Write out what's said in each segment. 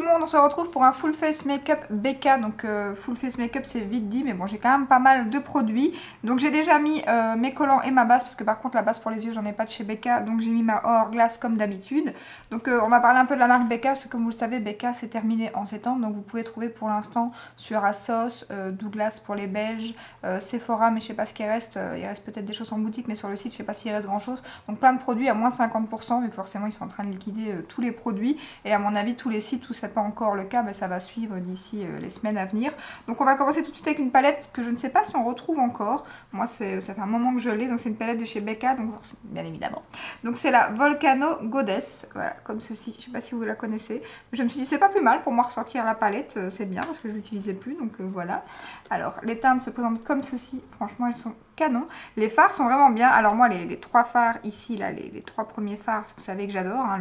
monde, on se retrouve pour un full face make-up Becca. Donc full face make-up c'est vite dit, mais bon j'ai quand même pas mal de produits. Donc j'ai déjà mis mes collants et ma base, parce que par contre la base pour les yeux j'en ai pas de chez Becca. Donc j'ai mis ma Hourglass comme d'habitude. Donc on va parler un peu de la marque Becca, parce que comme vous le savez Becca c'est terminé en septembre. Donc vous pouvez trouver pour l'instant sur ASOS, Douglas pour les Belges, Sephora, mais je sais pas ce qu'il reste. Il reste peut-être des choses en boutique, mais sur le site je sais pas s'il reste grand chose. Donc plein de produits à moins 50%, vu que forcément ils sont en train de liquider tous les produits. Et à mon avis tous les sites où c'est pas encore le cas, ça va suivre d'ici les semaines à venir. Donc on va commencer tout de suite avec une palette que je ne sais pas si on retrouve encore. Moi ça fait un moment que je l'ai, donc c'est une palette de chez Becca, donc bien évidemment. Donc c'est la Volcano Goddess, voilà, comme ceci. Je sais pas si vous la connaissez. Je me suis dit c'est pas plus mal pour moi ressortir la palette, c'est bien parce que je l'utilisais plus, donc voilà. Alors les teintes se présentent comme ceci, franchement elles sont canon. Les fards sont vraiment bien. Alors moi les trois fards ici, là, les trois premiers fards, vous savez que j'adore, hein,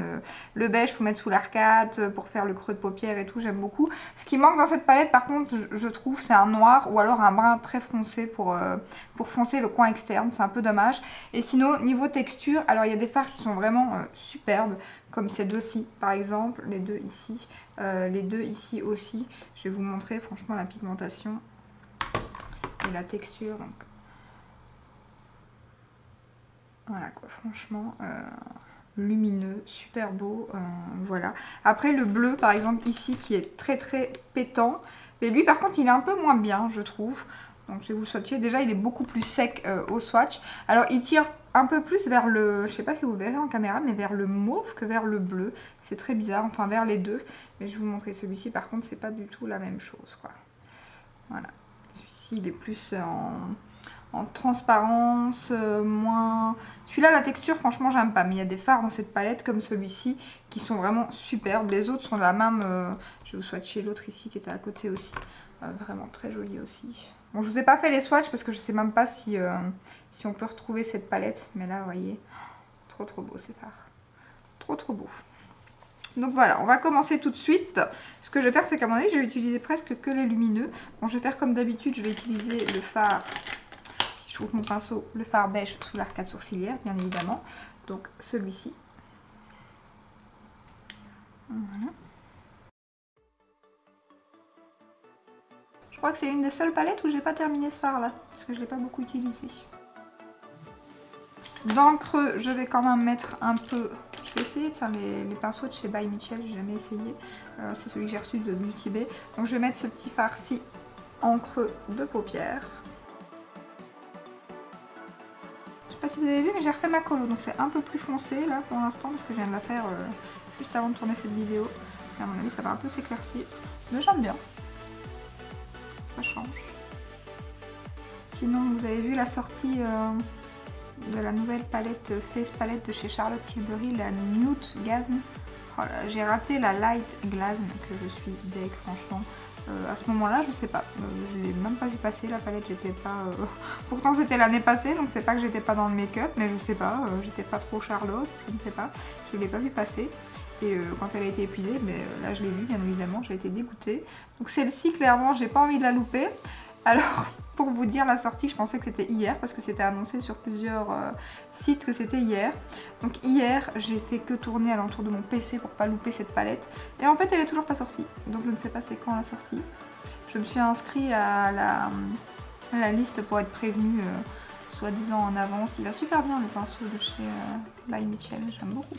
le beige pour mettre sous l'arcade, pour faire le creux de paupière et tout, j'aime beaucoup. Ce qui manque dans cette palette par contre, je trouve, c'est un noir ou alors un brun très foncé pour foncer le coin externe, c'est un peu dommage. Et sinon niveau texture, alors il y a des fards qui sont vraiment superbes, comme ces deux-ci par exemple, les deux ici aussi. Je vais vous montrer franchement la pigmentation et la texture, donc voilà quoi, franchement lumineux, super beau, voilà. Après le bleu par exemple ici qui est très très pétant, mais lui par contre il est un peu moins bien je trouve. Donc je vais vous le swatcher, déjà il est beaucoup plus sec au swatch. Alors il tire un peu plus vers le, je sais pas si vous verrez en caméra, mais vers le mauve que vers le bleu. C'est très bizarre, enfin vers les deux. Mais je vais vous montrer celui-ci par contre, c'est pas du tout la même chose quoi. Voilà, celui-ci il est plus en transparence, moins... Celui-là, la texture, franchement, j'aime pas. Mais il y a des fards dans cette palette, comme celui-ci, qui sont vraiment superbes. Les autres sont de la même... je vais vous swatcher l'autre ici, qui était à côté aussi. Vraiment très joli aussi. Bon, je vous ai pas fait les swatchs, parce que je sais même pas si on peut retrouver cette palette. Mais là, vous voyez, trop trop beau ces fards. Trop trop beau. Donc voilà, on va commencer tout de suite. Ce que je vais faire, c'est qu'à mon avis, je vais utiliser presque que les lumineux. Bon, je vais faire comme d'habitude, je vais utiliser le fard... Je trouve mon pinceau, le fard beige sous l'arcade sourcilière, bien évidemment. Donc celui-ci. Voilà. Je crois que c'est une des seules palettes où j'ai pas terminé ce fard là, parce que je l'ai pas beaucoup utilisé. Dans le creux, je vais quand même mettre un peu... Je vais essayer de faire les pinceaux de chez By Mitchell, j'ai jamais essayé. C'est celui que j'ai reçu de Beauty Bay. Donc je vais mettre ce petit fard-ci en creux de paupière. Je sais pas si vous avez vu, mais j'ai refait ma colo, donc c'est un peu plus foncé là pour l'instant parce que je viens de la faire juste avant de tourner cette vidéo. Et à mon avis ça va un peu s'éclaircir, mais j'aime bien, ça change. Sinon vous avez vu la sortie de la nouvelle palette Face Palette de chez Charlotte Tilbury, la Nude Gasm. Oh j'ai raté la Light Glasm que je suis deg franchement. À ce moment là je sais pas, je l'ai même pas vu passer la palette, j'étais pas... Pourtant c'était l'année passée, donc c'est pas que j'étais pas dans le make-up, mais je sais pas, j'étais pas trop Charlotte, je ne sais pas, je l'ai pas vu passer. Et quand elle a été épuisée, mais là je l'ai vue bien évidemment, j'ai été dégoûtée. Donc celle-ci clairement j'ai pas envie de la louper. Alors pour vous dire la sortie, je pensais que c'était hier parce que c'était annoncé sur plusieurs sites que c'était hier. Donc hier j'ai fait que tourner alentour de mon PC pour pas louper cette palette. Et en fait elle est toujours pas sortie. Donc je ne sais pas c'est quand la sortie. Je me suis inscrite à la liste pour être prévenue soi-disant en avance. Il va super bien le pinceau de chez By Mitchell, j'aime beaucoup.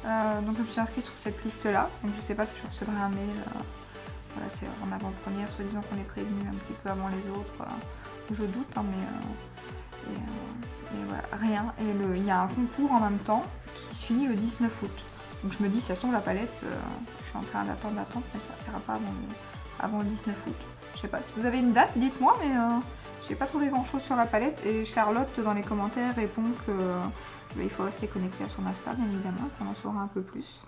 Donc je me suis inscrite sur cette liste là. Donc je sais pas si je recevrai un mail. Voilà, c'est en avant-première, soi-disant qu'on est prévenu un petit peu avant les autres. Je doute, hein, mais voilà, rien. Et il y a un concours en même temps qui se finit le 19 août. Donc je me dis, ça se trouve la palette, je suis en train d'attendre, mais ça ne sortira pas avant le 19 août. Je sais pas, si vous avez une date, dites-moi, mais j'ai pas trouvé grand-chose sur la palette. Et Charlotte, dans les commentaires, répond que il faut rester connecté à son Insta, bien évidemment, qu'on en saura un peu plus.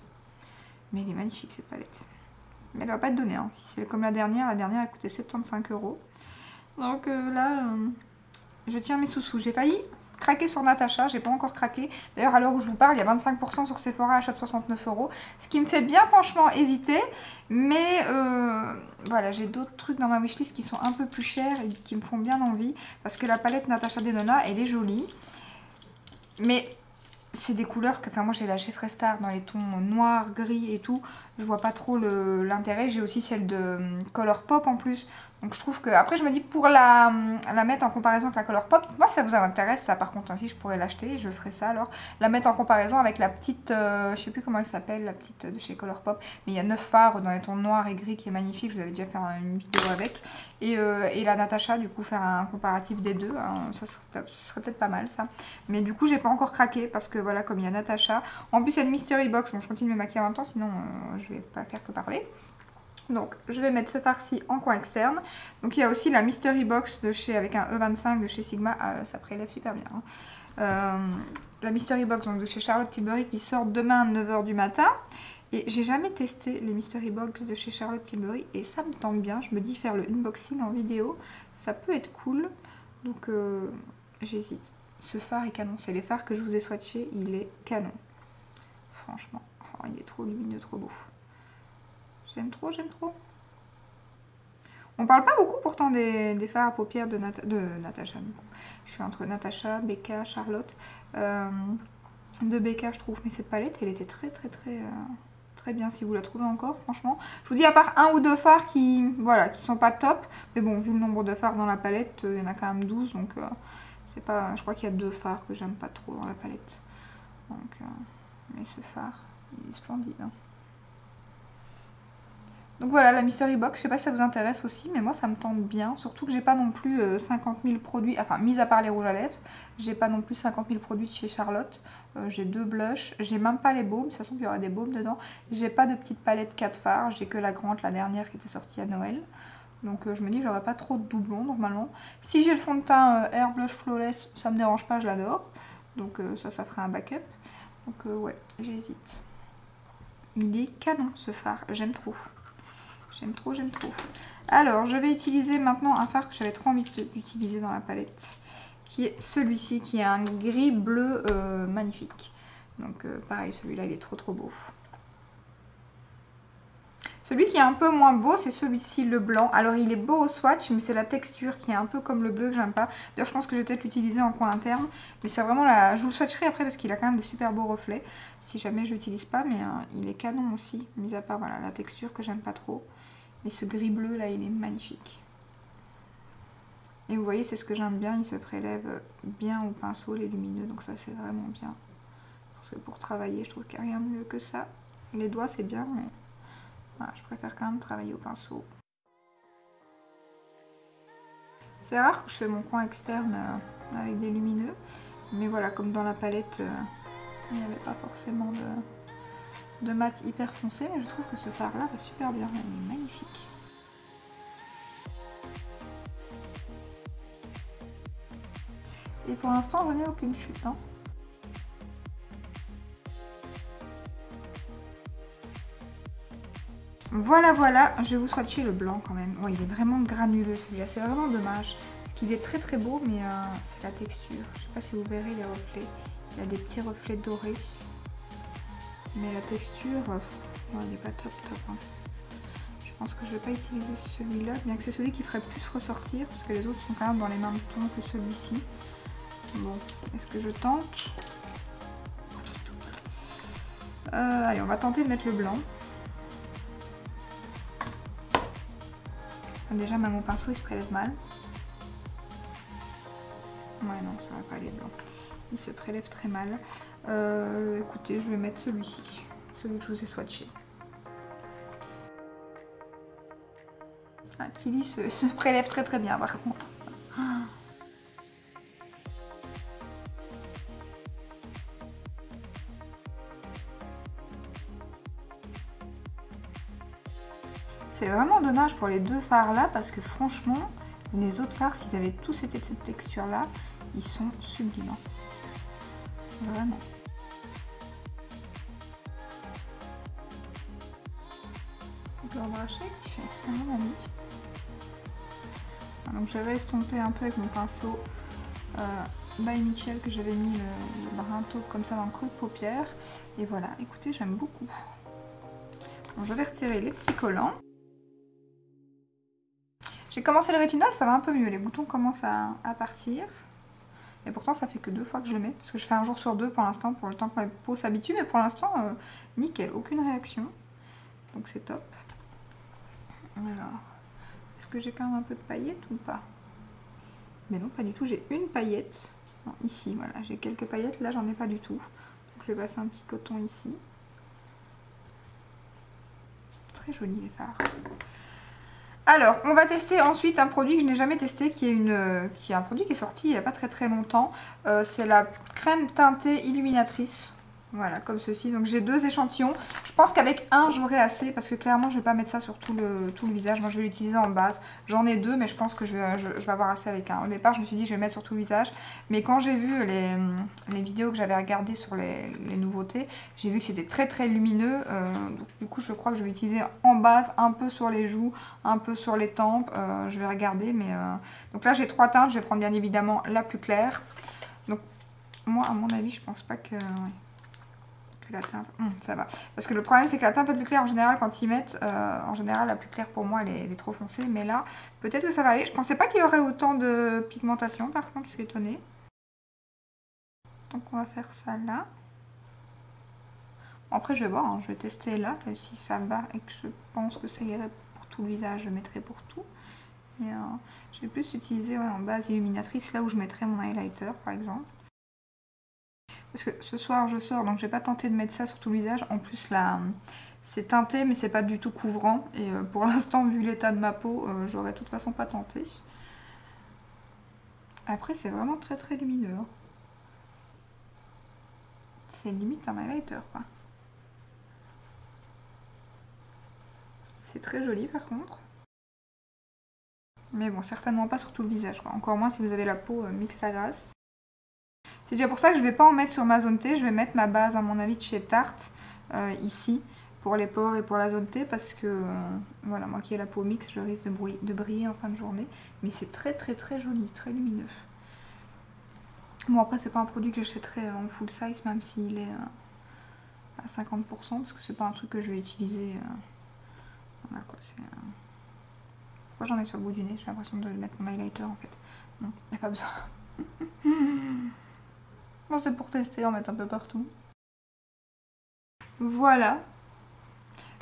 Mais elle est magnifique cette palette. Mais elle va pas être donnée, hein. Si c'est comme la dernière elle coûtait 75 €. Donc là, je tiens mes sous-sous. J'ai failli craquer sur Natacha, j'ai pas encore craqué. D'ailleurs, à l'heure où je vous parle, il y a 25% sur Sephora, achat de 69 €. Ce qui me fait bien franchement hésiter. Mais voilà, j'ai d'autres trucs dans ma wishlist qui sont un peu plus chers et qui me font bien envie. Parce que la palette Natasha Denona, elle est jolie. Mais c'est des couleurs que, enfin moi j'ai la chez Frestar dans les tons noirs, gris et tout, je vois pas trop l'intérêt. J'ai aussi celle de Colourpop en plus, donc je trouve que, après je me dis pour la mettre en comparaison avec la Colourpop, moi ça vous intéresse ça par contre, ainsi je pourrais l'acheter, je ferai ça alors, la mettre en comparaison avec la petite, je sais plus comment elle s'appelle, la petite de chez Colourpop, mais il y a 9 fards dans les tons noirs et gris qui est magnifique, je vous avais déjà fait une vidéo avec, et la Natasha, du coup faire un comparatif des deux, hein, ça serait peut-être pas mal ça, mais du coup j'ai pas encore craqué parce que voilà, comme il y a Natasha, en plus il y a une Mystery Box, bon je continue de me maquiller en même temps sinon je vais pas faire que parler. Donc je vais mettre ce fard-ci en coin externe. Donc il y a aussi la Mystery Box de chez, avec un E25 de chez Sigma, ça prélève super bien. Hein. La Mystery Box donc de chez Charlotte Tilbury qui sort demain à 9 h du matin. Et j'ai jamais testé les Mystery Box de chez Charlotte Tilbury et ça me tente bien. Je me dis faire le unboxing en vidéo, ça peut être cool. Donc j'hésite. Ce fard est canon, c'est les fards que je vous ai swatchés, il est canon. Franchement, oh, il est trop lumineux, trop beau. J'aime trop, j'aime trop. On parle pas beaucoup pourtant des fards à paupières de Natasha. Je suis entre Natasha, Becca, Charlotte. De Becca je trouve, mais cette palette elle était très bien si vous la trouvez encore, franchement. Je vous dis à part un ou deux fards qui, voilà, qui sont pas top. Mais bon, vu le nombre de fards dans la palette, il y en a quand même 12. Donc c'est pas, je crois qu'il y a 2 fards que j'aime pas trop dans la palette. Donc, mais ce phare, il est splendide. Hein. Donc voilà, la Mystery Box, je sais pas si ça vous intéresse aussi, mais moi ça me tente bien. Surtout que j'ai pas non plus 50 000 produits, enfin mis à part les rouges à lèvres, j'ai pas non plus 50 000 produits de chez Charlotte. J'ai 2 blushs, j'ai même pas les baumes, de toute façon il y aura des baumes dedans. J'ai pas de petite palette 4 fards, j'ai que la grande, la dernière qui était sortie à Noël. Donc je me dis j'aurai pas trop de doublons normalement. Si j'ai le fond de teint Air Blush Flawless, ça me dérange pas, je l'adore. Donc ça fera un backup. Donc ouais, j'hésite. Il est canon ce phare, j'aime trop. J'aime trop, j'aime trop. Alors, je vais utiliser maintenant un fard que j'avais trop envie d'utiliser dans la palette. Qui est celui-ci, qui est un gris-bleu magnifique. Donc, pareil, celui-là, il est trop beau. Celui qui est un peu moins beau, c'est celui-ci, le blanc. Alors, il est beau au swatch, mais c'est la texture qui est un peu comme le bleu que j'aime pas. D'ailleurs, je pense que je vais peut-être l'utiliser en coin interne. Mais c'est vraiment la... Je vous le swatcherai après parce qu'il a quand même des super beaux reflets. Si jamais je l'utilise pas, mais il est canon aussi. Mis à part, voilà, la texture que j'aime pas trop. Mais ce gris bleu là, il est magnifique. Et vous voyez, c'est ce que j'aime bien, il se prélève bien au pinceau, les lumineux, donc ça c'est vraiment bien. Parce que pour travailler, je trouve qu'il n'y a rien de mieux que ça. Les doigts c'est bien, mais voilà, je préfère quand même travailler au pinceau. C'est rare que je fais mon coin externe avec des lumineux. Mais voilà, comme dans la palette, il n'y avait pas forcément de mat hyper foncé, mais je trouve que ce fard là va super bien, il est magnifique. Et pour l'instant je n'ai aucune chute. Hein. Voilà, je vais vous swatcher le blanc quand même. Ouais, il est vraiment granuleux celui-là, c'est vraiment dommage. Parce qu'il est très beau, mais c'est la texture. Je sais pas si vous verrez les reflets. Il y a des petits reflets dorés. Mais la texture, il n'est pas top. Hein. Je pense que je ne vais pas utiliser celui-là, bien que c'est celui qui ferait plus ressortir, parce que les autres sont quand même dans les mêmes tons que celui-ci. Bon, est-ce que je tente? Allez, on va tenter de mettre le blanc. Déjà, même au pinceau, il se prélève mal. Ouais, non, ça va pas aller blanc. Il se prélève très mal. Écoutez, je vais mettre celui-ci, celui que je vous ai swatché. Ah, Kili se prélève très bien par contre. C'est vraiment dommage pour les deux fards là parce que franchement, les autres fards, s'ils avaient tous été de cette texture là, ils sont sublimes. Vraiment. C'est le brachet qui fait vraiment ami. Donc j'avais estompé un peu avec mon pinceau by Michel que j'avais mis le brun taupe comme ça dans le creux de paupière. Et voilà, écoutez, j'aime beaucoup. Donc je vais retirer les petits collants. J'ai commencé le rétinol, ça va un peu mieux, les boutons commencent à partir. Et pourtant ça fait que 2 fois que je le mets, parce que je fais un jour sur 2 pour l'instant, pour le temps que ma peau s'habitue, mais pour l'instant, nickel, aucune réaction. Donc c'est top. Alors, est-ce que j'ai quand même un peu de paillettes ou pas? Mais non, pas du tout, j'ai une paillette. Non, ici, voilà, j'ai quelques paillettes, là j'en ai pas du tout. Donc je vais passer un petit coton ici. Très joli les fards. Alors, on va tester ensuite un produit que je n'ai jamais testé, qui est un produit qui est sorti il n'y a pas très longtemps. C'est la crème teintée illuminatrice. Voilà, comme ceci. Donc j'ai 2 échantillons. Je pense qu'avec un, j'aurai assez, parce que clairement, je ne vais pas mettre ça sur tout le visage. Moi, je vais l'utiliser en base. J'en ai 2, mais je pense que je vais avoir assez avec un. Au départ, je me suis dit, je vais mettre sur tout le visage. Mais quand j'ai vu les vidéos que j'avais regardées sur les nouveautés, j'ai vu que c'était très lumineux. Donc, du coup, je crois que je vais utiliser en base, un peu sur les joues, un peu sur les tempes. Je vais regarder, mais... Donc là, j'ai 3 teintes. Je vais prendre bien évidemment la plus claire. Donc, moi, à mon avis, je pense pas que... la teinte, ça va. Parce que le problème, c'est que la teinte la plus claire, en général, quand ils mettent, en général, la plus claire pour moi, elle est trop foncée. Mais là, peut-être que ça va aller. Je pensais pas qu'il y aurait autant de pigmentation. Par contre, je suis étonnée. Donc, on va faire ça là. Bon, après, je vais voir. Hein, je vais tester là. Et si ça va et que je pense que ça irait pour tout le visage, je mettrai pour tout. Et, je vais plus utiliser en base illuminatrice, là où je mettrai mon highlighter, par exemple. Parce que ce soir je sors, donc je vais pas tenter de mettre ça sur tout le visage. En plus là, c'est teinté mais c'est pas du tout couvrant. Et pour l'instant, vu l'état de ma peau, j'aurais de toute façon pas tenté. Après c'est vraiment très lumineux. C'est limite un highlighter quoi. C'est très joli par contre. Mais bon, certainement pas sur tout le visage quoi. Encore moins si vous avez la peau mixte à grasse. C'est déjà pour ça que je vais pas en mettre sur ma zone T. Je vais mettre ma base à mon avis de chez Tarte ici pour les pores et pour la zone T parce que voilà, moi qui ai la peau mixte, je risque de briller en fin de journée. Mais c'est très joli, très lumineux. Bon après c'est pas un produit que j'achèterais en full size même s'il est à 50% parce que c'est pas un truc que je vais utiliser. Voilà quoi, c'est... Pourquoi j'en mets sur le bout du nez? J'ai l'impression de mettre mon highlighter en fait. Non, il n'y a pas besoin. Bon, c'est pour tester, en mettre un peu partout. Voilà.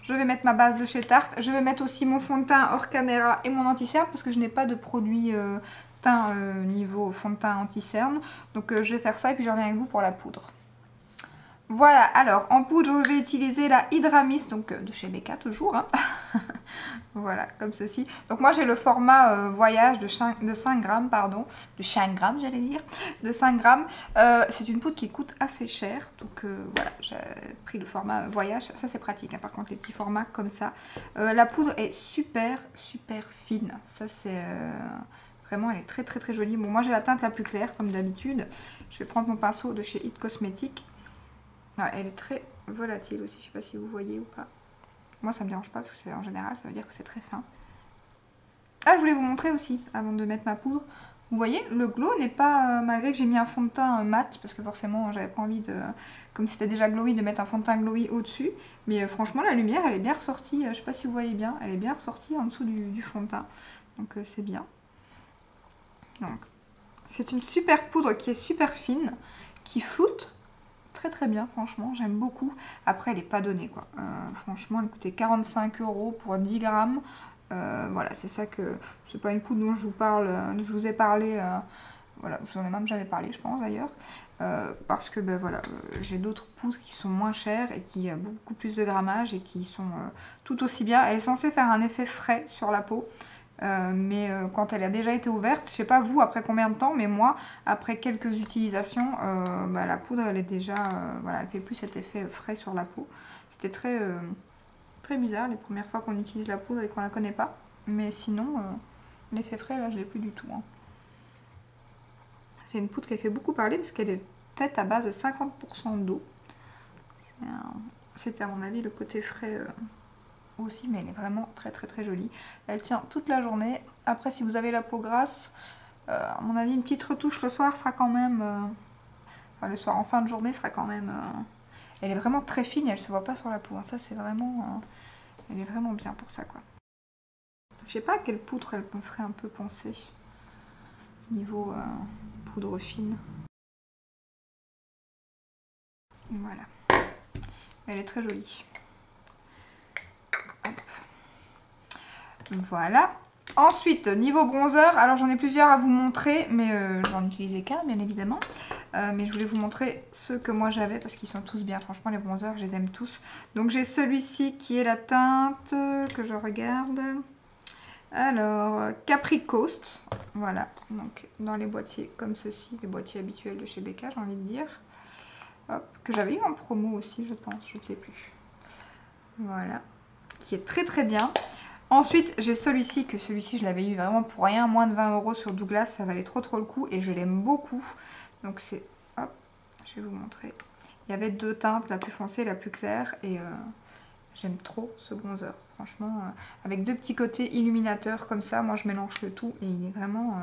Je vais mettre ma base de chez Tarte. Je vais mettre aussi mon fond de teint hors caméra et mon anti-cerne parce que je n'ai pas de produit teint niveau fond de teint anti-cerne. Donc je vais faire ça et puis je reviens avec vous pour la poudre. Voilà, alors en poudre, je vais utiliser la Hydramis, donc de chez Becca toujours. Hein. Voilà, comme ceci. Donc moi j'ai le format voyage de 5 grammes, pardon. De 5 grammes, j'allais dire. De 5 grammes. C'est une poudre qui coûte assez cher. Donc voilà, j'ai pris le format voyage. Ça c'est pratique, hein. Par contre les petits formats comme ça. La poudre est super fine. Ça c'est... Vraiment, elle est très jolie. Bon, moi j'ai la teinte la plus claire, comme d'habitude. Je vais prendre mon pinceau de chez It Cosmetics. Voilà, elle est très volatile aussi, je sais pas si vous voyez ou pas. Moi ça me dérange pas parce que en général ça veut dire que c'est très fin. Ah, je voulais vous montrer aussi, avant de mettre ma poudre. Vous voyez, le glow n'est pas, malgré que j'ai mis un fond de teint mat, parce que forcément j'avais pas envie de, comme c'était déjà glowy, de mettre un fond de teint glowy au-dessus. Mais franchement la lumière elle est bien ressortie, je sais pas si vous voyez bien, elle est bien ressortie en dessous du fond de teint. Donc c'est bien. Donc c'est une super poudre qui est super fine, qui floute. Très bien, franchement, j'aime beaucoup. Après, elle n'est pas donnée, quoi. Franchement, elle coûtait 45 € pour 10 grammes. Voilà, c'est ça que... C'est pas une poudre dont je vous parle, je vous ai parlé... voilà, je vous en ai même jamais parlé, je pense, d'ailleurs. Parce que, ben voilà, j'ai d'autres poudres qui sont moins chères et qui ont beaucoup plus de grammage et qui sont tout aussi bien. Elle est censée faire un effet frais sur la peau. Mais quand elle a déjà été ouverte, je sais pas vous après combien de temps, mais moi après quelques utilisations, bah, la poudre elle est déjà, voilà, elle fait plus cet effet frais sur la peau. C'était très bizarre les premières fois qu'on utilise la poudre et qu'on la connaît pas, mais sinon l'effet frais là je l'ai plus du tout. Hein. C'est une poudre qui fait beaucoup parler parce qu'elle est faite à base de 50% d'eau. C'était à mon avis le côté frais aussi, mais elle est vraiment très jolie. Elle tient toute la journée. Après, si vous avez la peau grasse, à mon avis, une petite retouche le soir sera quand même... enfin, le soir en fin de journée sera quand même... elle est vraiment très fine et elle se voit pas sur la peau. Hein. Ça, c'est vraiment... elle est vraiment bien pour ça, quoi. Je sais pas à quelle poudre elle me ferait un peu penser. Niveau poudre fine. Voilà. Elle est très jolie. Hop. Voilà. Ensuite, niveau bronzer, alors j'en ai plusieurs à vous montrer, mais je vais en utiliser qu'un, bien évidemment. Mais je voulais vous montrer ceux que moi j'avais, parce qu'ils sont tous bien. Franchement, les bronzers, je les aime tous. Donc j'ai celui-ci qui est la teinte que je regarde. Alors, Capri Coast. Voilà, donc dans les boîtiers comme ceci, les boîtiers habituels de chez Becca, j'ai envie de dire. Hop, que j'avais eu en promo aussi, je pense, je ne sais plus. Voilà, qui est très très bien. Ensuite, j'ai celui-ci, que celui-ci, je l'avais eu vraiment pour rien, moins de 20 € sur Douglas, ça valait trop le coup et je l'aime beaucoup. Donc c'est, hop, je vais vous montrer. Il y avait deux teintes, la plus foncée et la plus claire, et j'aime trop ce bronzer. Franchement, avec deux petits côtés illuminateurs comme ça, moi je mélange le tout et il est vraiment,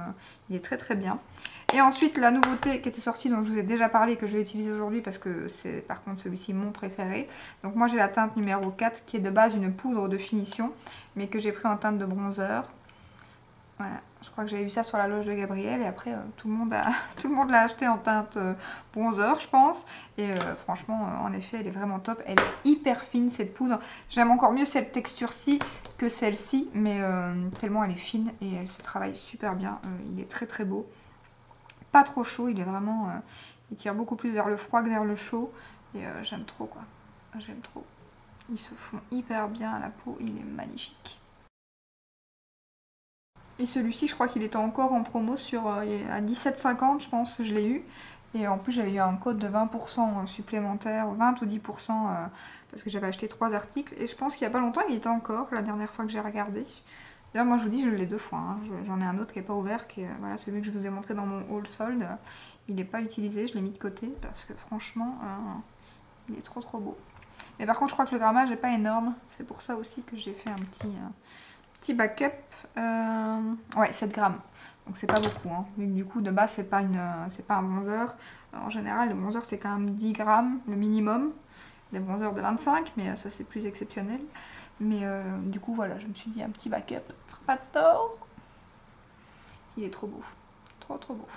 il est très très bien. Et ensuite, la nouveauté qui était sortie, dont je vous ai déjà parlé, que je vais utiliser aujourd'hui parce que c'est par contre celui-ci mon préféré. Donc moi j'ai la teinte numéro 4 qui est de base une poudre de finition, mais que j'ai pris en teinte de bronzer. Voilà, je crois que j'ai eu ça sur la loge de Gabriel et après tout le monde l'a acheté en teinte bronzer, je pense. Et franchement, en effet, elle est vraiment top. Elle est hyper fine cette poudre. J'aime encore mieux cette texture-ci que celle-ci, mais tellement elle est fine et elle se travaille super bien. Il est très très beau. Pas trop chaud, il est vraiment... il tire beaucoup plus vers le froid que vers le chaud. Et j'aime trop quoi. J'aime trop. Ils se font hyper bien à la peau, il est magnifique. Et celui-ci, je crois qu'il était encore en promo sur à 17,50, je pense, je l'ai eu. Et en plus, j'avais eu un code de 20% supplémentaire, 20 ou 10%, parce que j'avais acheté 3 articles. Et je pense qu'il n'y a pas longtemps, il était encore, la dernière fois que j'ai regardé. D'ailleurs, moi, je vous dis, je l'ai 2 fois. Hein. J'en ai un autre qui n'est pas ouvert, qui est voilà, celui que je vous ai montré dans mon haul solde. Il n'est pas utilisé, je l'ai mis de côté, parce que franchement, il est trop beau. Mais par contre, je crois que le grammage n'est pas énorme. C'est pour ça aussi que j'ai fait un petit backup. Ouais, 7 grammes. Donc c'est pas beaucoup. Hein. Mais du coup, de base, c'est pas un bronzer. En général, le bronzer, c'est quand même 10 grammes, le minimum. Des bronzers de 25, mais ça, c'est plus exceptionnel. Mais du coup, voilà, je me suis dit un petit backup. Pas de tort. Il est trop beau. Trop beau.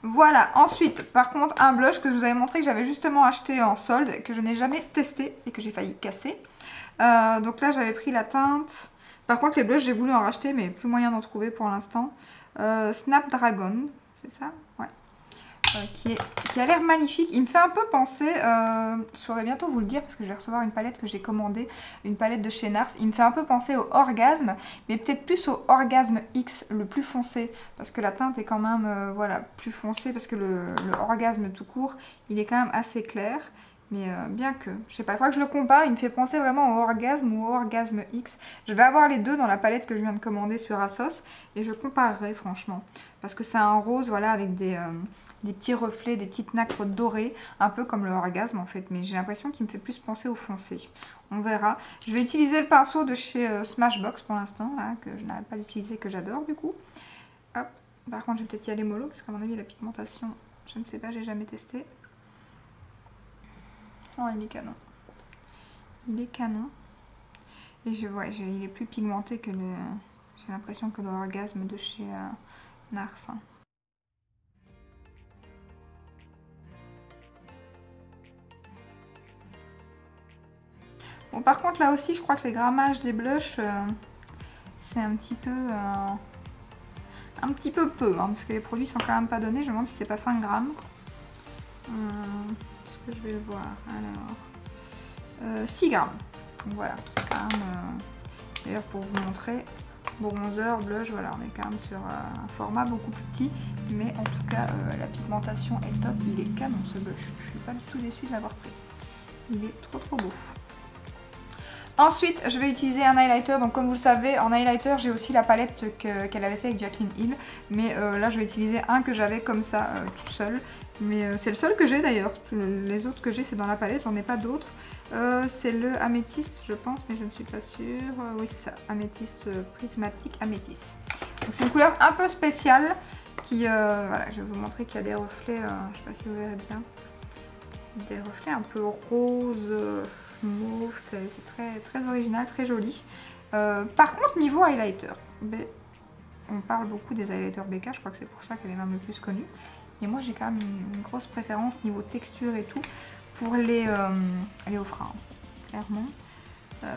Voilà, ensuite, par contre, un blush que je vous avais montré que j'avais justement acheté en solde, que je n'ai jamais testé et que j'ai failli casser. Donc là, j'avais pris la teinte. Par contre, les blushs, j'ai voulu en racheter, mais plus moyen d'en trouver pour l'instant. Snapdragon, c'est ça? Ouais. Qui a l'air magnifique. Il me fait un peu penser, je saurais bientôt vous le dire parce que je vais recevoir une palette que j'ai commandée, une palette de chez Nars. Il me fait un peu penser au Orgasme, mais peut-être plus au Orgasme X, le plus foncé, parce que la teinte est quand même voilà, plus foncée, parce que le Orgasme tout court, il est quand même assez clair. Mais bien que, je sais pas, il faudra que je le compare, il me fait penser vraiment au Orgasme ou au Orgasme X. Je vais avoir les deux dans la palette que je viens de commander sur Asos et je comparerai franchement. Parce que c'est un rose, voilà, avec des petits reflets, des petites nacres dorées, un peu comme le Orgasme en fait. Mais j'ai l'impression qu'il me fait plus penser au foncé. On verra. Je vais utiliser le pinceau de chez Smashbox pour l'instant, là, que je n'arrête pas d'utiliser, que j'adore du coup. Hop. Par contre, je vais peut-être y aller mollo, parce qu'à mon avis, la pigmentation, je ne sais pas, j'ai jamais testé. Oh, il est canon. Il est canon. Et je vois, il est plus pigmenté que le... J'ai l'impression que le Orgasme de chez Nars. Bon, par contre, là aussi, je crois que les grammages des blushs, c'est un petit peu peu, hein, parce que les produits sont quand même pas donnés. Je me demande si c'est pas 5 grammes. Est-ce que je vais le voir? Alors, 6 grammes. Donc voilà, c'est quand même... D'ailleurs, pour vous montrer, bronzer, blush, voilà, on est quand même sur un format beaucoup plus petit. Mais en tout cas, la pigmentation est top. Il est canon ce blush. Je suis pas du tout déçue de l'avoir pris. Il est trop beau. Ensuite, je vais utiliser un highlighter. Donc comme vous le savez, en highlighter, j'ai aussi la palette qu'elle avait fait avec Jaclyn Hill. Mais là, je vais utiliser un que j'avais comme ça, tout seul. Mais c'est le seul que j'ai d'ailleurs. Les autres que j'ai, c'est dans la palette. J'en ai pas d'autres. C'est le améthyste, je pense, mais je ne suis pas sûre. Oui, c'est ça. Améthyste prismatique améthyste. Donc c'est une couleur un peu spéciale. Qui, voilà, je vais vous montrer qu'il y a des reflets. Je ne sais pas si vous verrez bien. Des reflets un peu rose, mauve. C'est très original, très joli. Par contre, niveau highlighter, ben, on parle beaucoup des highlighters Becca, je crois que c'est pour ça qu'elle est même le plus connue. Et moi j'ai quand même une grosse préférence niveau texture et tout pour les Ofra, hein, clairement.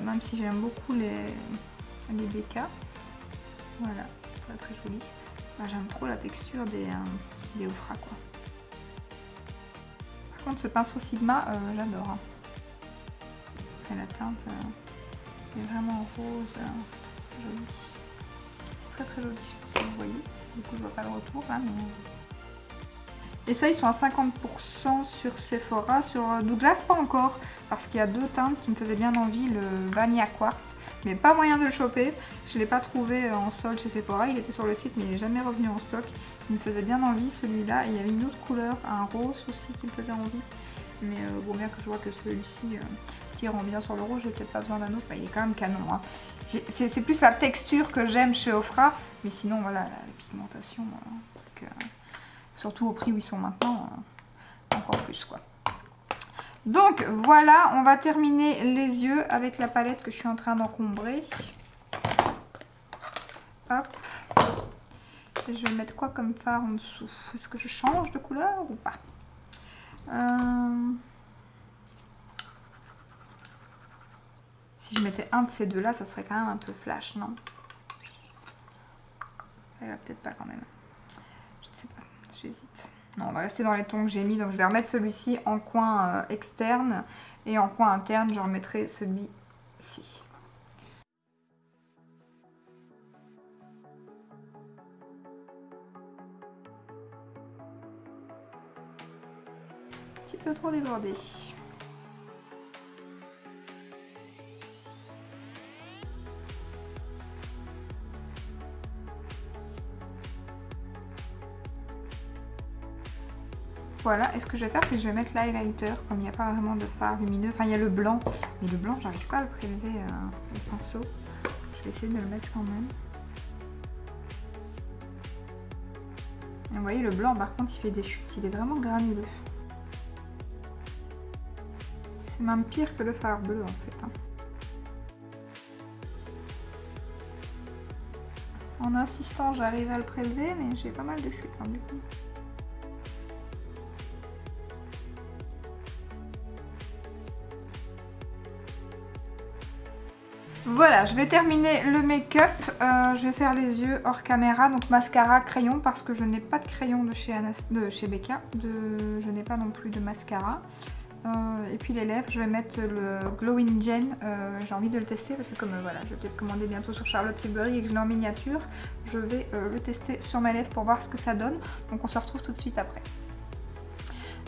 Même si j'aime beaucoup les Becca. Voilà, très très joli. J'aime trop la texture des Ofra, quoi. Par contre ce pinceau Sigma, j'adore. Hein. Et la teinte est vraiment rose, très jolie. Très très joli, je sais pas si vous voyez. Du coup je vois pas le retour là, mais... Et ça, ils sont à 50% sur Sephora, sur Douglas pas encore, parce qu'il y a deux teintes qui me faisaient bien envie, le Vanilla Quartz, mais pas moyen de le choper. Je ne l'ai pas trouvé en solde chez Sephora, il était sur le site, mais il n'est jamais revenu en stock. Il me faisait bien envie celui-là, et il y avait une autre couleur, un rose aussi qui me faisait envie. Mais bon, bien que je vois que celui-ci tirant bien sur le rose, j'ai peut-être pas besoin d'un autre, bah, il est quand même canon. Hein. C'est plus la texture que j'aime chez Ofra, mais sinon voilà, la pigmentation, surtout au prix où ils sont maintenant, encore plus quoi. Donc voilà, on va terminer les yeux avec la palette que je suis en train d'encombrer. Hop. Et je vais mettre quoi comme fard en dessous? Est-ce que je change de couleur ou pas? Si je mettais un de ces deux là, ça serait quand même un peu flash, non? Peut-être pas quand même. Je ne sais pas, j'hésite. Non, on va rester dans les tons que j'ai mis. Donc je vais remettre celui-ci en coin externe. Et en coin interne, je remettrai celui-ci. Un petit peu trop débordé. Voilà, et ce que je vais faire, c'est que je vais mettre l'highlighter, comme il n'y a pas vraiment de fard lumineux. Enfin, il y a le blanc, mais le blanc, j'arrive pas à le prélever au pinceau. Je vais essayer de le mettre quand même. Et vous voyez, le blanc, par contre, il fait des chutes. Il est vraiment granuleux. C'est même pire que le fard bleu, en fait. Hein. En insistant, j'arrive à le prélever, mais j'ai pas mal de chutes, hein, du coup. Voilà, je vais terminer le make-up. Je vais faire les yeux hors caméra. Donc mascara, crayon, parce que je n'ai pas de crayon de chez Becca. Je n'ai pas non plus de mascara. Et puis les lèvres, je vais mettre le Glowing Gel. J'ai envie de le tester parce que comme voilà, je vais peut-être commander bientôt sur Charlotte Tilbury et que je l'ai en miniature, je vais le tester sur mes lèvres pour voir ce que ça donne. Donc on se retrouve tout de suite après.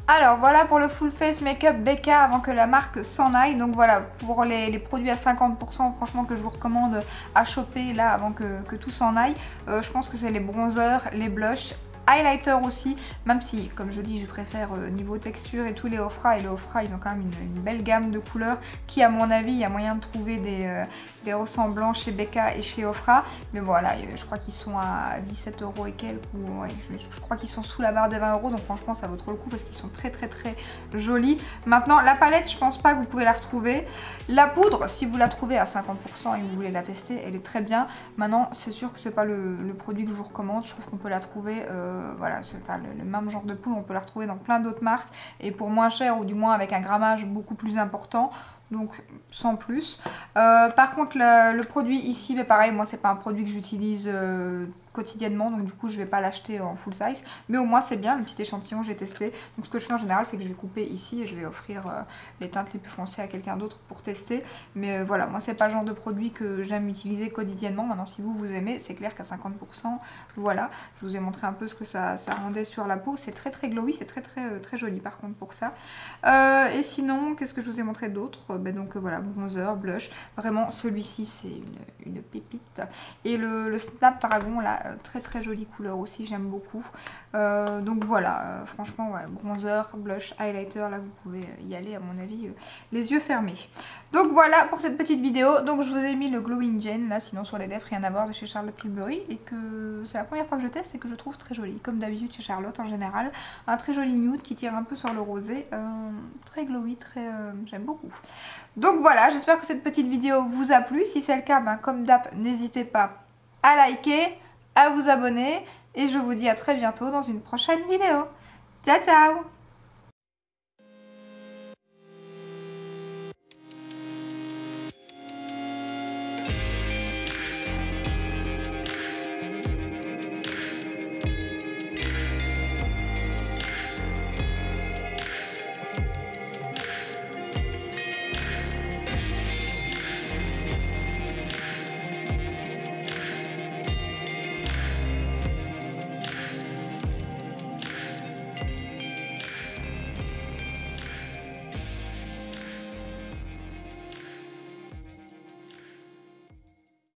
Alors voilà pour le Full Face Makeup Becca avant que la marque s'en aille. Donc voilà pour les produits à 50% franchement que je vous recommande à choper là avant que tout s'en aille. Je pense que c'est les bronzers, les blushs, highlighter aussi, même si comme je dis je préfère niveau texture et tous les Ofra, et les Ofra ils ont quand même une belle gamme de couleurs qui à mon avis il y a moyen de trouver des ressemblances chez Becca et chez Ofra, mais voilà je crois qu'ils sont à 17 € et quelques, ou ouais, je crois qu'ils sont sous la barre des 20 €, donc franchement ça vaut trop le coup parce qu'ils sont très très très jolis. Maintenant la palette je pense pas que vous pouvez la retrouver, la poudre si vous la trouvez à 50% et que vous voulez la tester elle est très bien. Maintenant c'est sûr que c'est pas le produit que je vous recommande, je trouve qu'on peut la trouver voilà, le même genre de poudre, on peut la retrouver dans plein d'autres marques et pour moins cher ou du moins avec un grammage beaucoup plus important. Donc sans plus. Par contre le produit ici, mais pareil, moi c'est pas un produit que j'utilise quotidiennement, donc du coup je vais pas l'acheter en full size, mais au moins c'est bien, le petit échantillon j'ai testé. Donc ce que je fais en général c'est que je vais couper ici et je vais offrir les teintes les plus foncées à quelqu'un d'autre pour tester, mais voilà, moi c'est pas le genre de produit que j'aime utiliser quotidiennement. Maintenant si vous aimez, c'est clair qu'à 50%, voilà, je vous ai montré un peu ce que ça rendait sur la peau, c'est très très glowy, c'est très joli par contre pour ça. Et sinon, qu'est-ce que je vous ai montré d'autre? Donc voilà, bronzer, blush, vraiment celui-ci c'est une pépite, et le Snapdragon là, très jolie couleur aussi, j'aime beaucoup. Donc voilà, franchement ouais, bronzer, blush, highlighter, là vous pouvez y aller à mon avis les yeux fermés. Donc voilà pour cette petite vidéo. Donc je vous ai mis le Glowing Gel là, sinon sur les lèvres rien à voir, de chez Charlotte Tilbury, et que c'est la première fois que je teste et que je trouve très joli, comme d'habitude chez Charlotte en général. Un très joli nude qui tire un peu sur le rosé, très glowy, j'aime beaucoup. Donc voilà, j'espère que cette petite vidéo vous a plu. Si c'est le cas, comme d'hab, n'hésitez pas à liker, à vous abonner et je vous dis à très bientôt dans une prochaine vidéo. Ciao ciao!